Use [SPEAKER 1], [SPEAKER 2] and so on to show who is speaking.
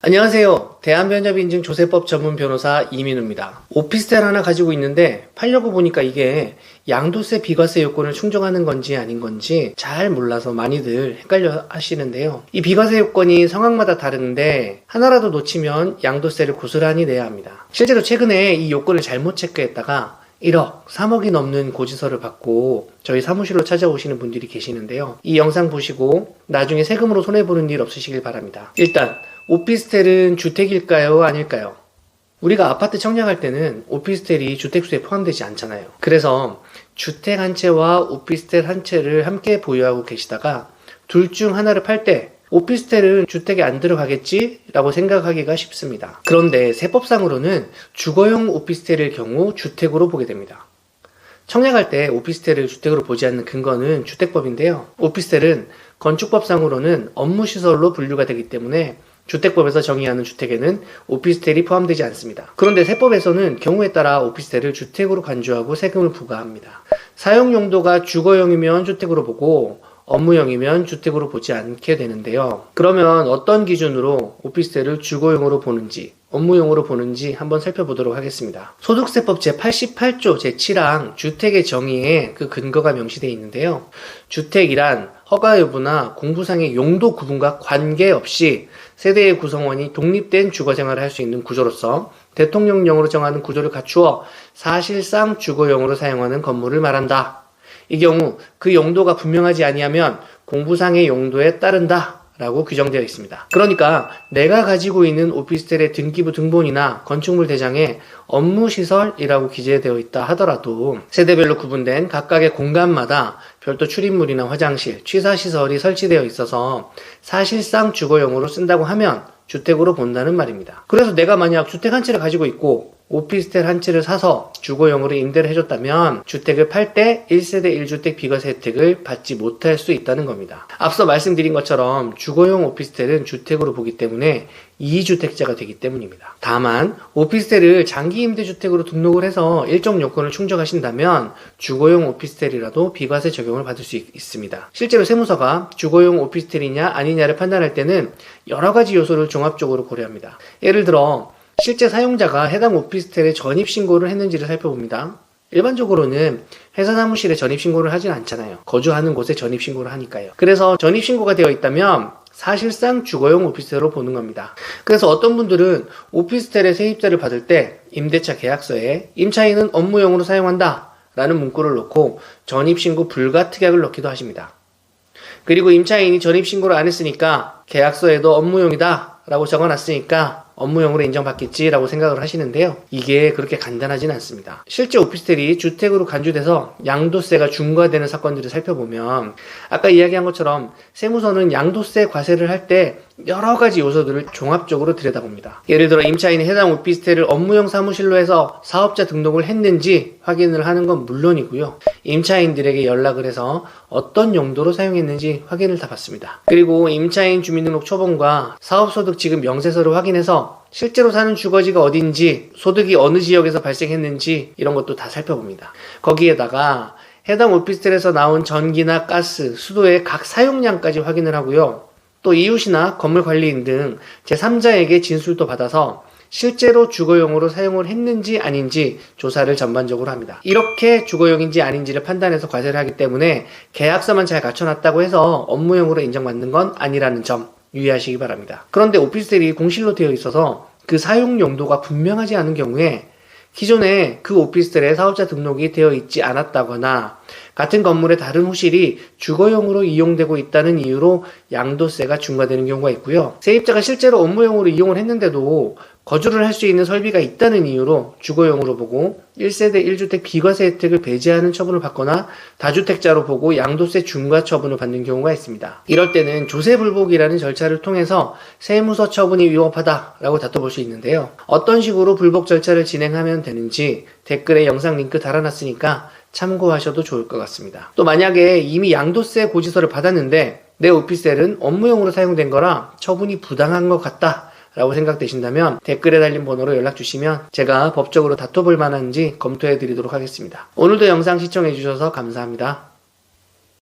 [SPEAKER 1] 안녕하세요. 대한변협인증 조세법 전문 변호사 이민우입니다. 오피스텔 하나 가지고 있는데 팔려고 보니까 이게 양도세 비과세 요건을 충족하는 건지 아닌 건지 잘 몰라서 많이들 헷갈려 하시는데요. 이 비과세 요건이 상황마다 다른데 하나라도 놓치면 양도세를 고스란히 내야 합니다. 실제로 최근에 이 요건을 잘못 체크했다가 1억, 3억이 넘는 고지서를 받고 저희 사무실로 찾아오시는 분들이 계시는데요. 이 영상 보시고 나중에 세금으로 손해보는 일 없으시길 바랍니다. 일단 오피스텔은 주택일까요? 아닐까요? 우리가 아파트 청약할 때는 오피스텔이 주택수에 포함되지 않잖아요. 그래서 주택 한 채와 오피스텔 한 채를 함께 보유하고 계시다가 둘 중 하나를 팔 때 오피스텔은 주택에 안 들어가겠지? 라고 생각하기가 쉽습니다. 그런데 세법상으로는 주거용 오피스텔일 경우 주택으로 보게 됩니다. 청약할 때 오피스텔을 주택으로 보지 않는 근거는 주택법인데요. 오피스텔은 건축법상으로는 업무시설로 분류가 되기 때문에 주택법에서 정의하는 주택에는 오피스텔이 포함되지 않습니다. 그런데 세법에서는 경우에 따라 오피스텔을 주택으로 간주하고 세금을 부과합니다. 사용용도가 주거용이면 주택으로 보고 업무용이면 주택으로 보지 않게 되는데요. 그러면 어떤 기준으로 오피스텔을 주거용으로 보는지 업무용으로 보는지 한번 살펴보도록 하겠습니다. 소득세법 제88조 제7항 주택의 정의에 그 근거가 명시되어 있는데요. 주택이란 허가 여부나 공부상의 용도 구분과 관계없이 세대의 구성원이 독립된 주거생활을 할 수 있는 구조로서 대통령령으로 정하는 구조를 갖추어 사실상 주거용으로 사용하는 건물을 말한다. 이 경우 그 용도가 분명하지 아니하면 공부상의 용도에 따른다 라고 규정되어 있습니다. 그러니까 내가 가지고 있는 오피스텔의 등기부 등본이나 건축물 대장에 업무시설이라고 기재되어 있다 하더라도 세대별로 구분된 각각의 공간마다 별도 출입물이나 화장실, 취사시설이 설치되어 있어서 사실상 주거용으로 쓴다고 하면 주택으로 본다는 말입니다. 그래서 내가 만약 주택 한 채를 가지고 있고 오피스텔 한 채를 사서 주거용으로 임대를 해줬다면 주택을 팔 때 1세대 1주택 비과세 혜택을 받지 못할 수 있다는 겁니다. 앞서 말씀드린 것처럼 주거용 오피스텔은 주택으로 보기 때문에 2주택자가 되기 때문입니다. 다만 오피스텔을 장기 임대주택으로 등록을 해서 일정 요건을 충족하신다면 주거용 오피스텔이라도 비과세 적용을 받을 수 있습니다. 실제로 세무서가 주거용 오피스텔이냐 아니냐를 판단할 때는 여러 가지 요소를 종합적으로 고려합니다. 예를 들어 실제 사용자가 해당 오피스텔에 전입신고를 했는지를 살펴봅니다. 일반적으로는 회사 사무실에 전입신고를 하진 않잖아요. 거주하는 곳에 전입신고를 하니까요. 그래서 전입신고가 되어 있다면 사실상 주거용 오피스텔로 보는 겁니다. 그래서 어떤 분들은 오피스텔의 세입자를 받을 때 임대차 계약서에 임차인은 업무용으로 사용한다 라는 문구를 넣고 전입신고 불가 특약을 넣기도 하십니다. 그리고 임차인이 전입신고를 안 했으니까 계약서에도 업무용이다 라고 적어놨으니까 업무용으로 인정받겠지 라고 생각을 하시는데요. 이게 그렇게 간단하진 않습니다. 실제 오피스텔이 주택으로 간주돼서 양도세가 중과되는 사건들을 살펴보면 아까 이야기한 것처럼 세무서는 양도세 과세를 할 때 여러 가지 요소들을 종합적으로 들여다봅니다. 예를 들어 임차인이 해당 오피스텔을 업무용 사무실로 해서 사업자 등록을 했는지 확인을 하는 건 물론이고요. 임차인들에게 연락을 해서 어떤 용도로 사용했는지 확인을 다 받습니다. 그리고 임차인 주민등록 초본과 사업소득 지급 명세서를 확인해서 실제로 사는 주거지가 어딘지, 소득이 어느 지역에서 발생했는지 이런 것도 다 살펴봅니다. 거기에다가 해당 오피스텔에서 나온 전기나 가스, 수도의 각 사용량까지 확인을 하고요. 또 이웃이나 건물 관리인 등 제3자에게 진술도 받아서 실제로 주거용으로 사용을 했는지 아닌지 조사를 전반적으로 합니다. 이렇게 주거용인지 아닌지를 판단해서 과세를 하기 때문에 계약서만 잘 갖춰놨다고 해서 업무용으로 인정받는 건 아니라는 점 유의하시기 바랍니다. 그런데 오피스텔이 공실로 되어 있어서 그 사용 용도가 분명하지 않은 경우에 기존에 그 오피스텔에 사업자 등록이 되어 있지 않았다거나 같은 건물의 다른 호실이 주거용으로 이용되고 있다는 이유로 양도세가 중과되는 경우가 있고요. 세입자가 실제로 업무용으로 이용을 했는데도 거주를 할 수 있는 설비가 있다는 이유로 주거용으로 보고 1세대 1주택 비과세 혜택을 배제하는 처분을 받거나 다주택자로 보고 양도세 중과 처분을 받는 경우가 있습니다. 이럴 때는 조세불복이라는 절차를 통해서 세무서 처분이 위법하다라고 다퉈볼 수 있는데요. 어떤 식으로 불복 절차를 진행하면 되는지 댓글에 영상 링크 달아놨으니까 참고하셔도 좋을 것 같습니다. 또 만약에 이미 양도세 고지서를 받았는데 내 오피스텔은 업무용으로 사용된 거라 처분이 부당한 것 같다 라고 생각되신다면 댓글에 달린 번호로 연락 주시면 제가 법적으로 다퉈볼 만한지 검토해 드리도록 하겠습니다. 오늘도 영상 시청해 주셔서 감사합니다.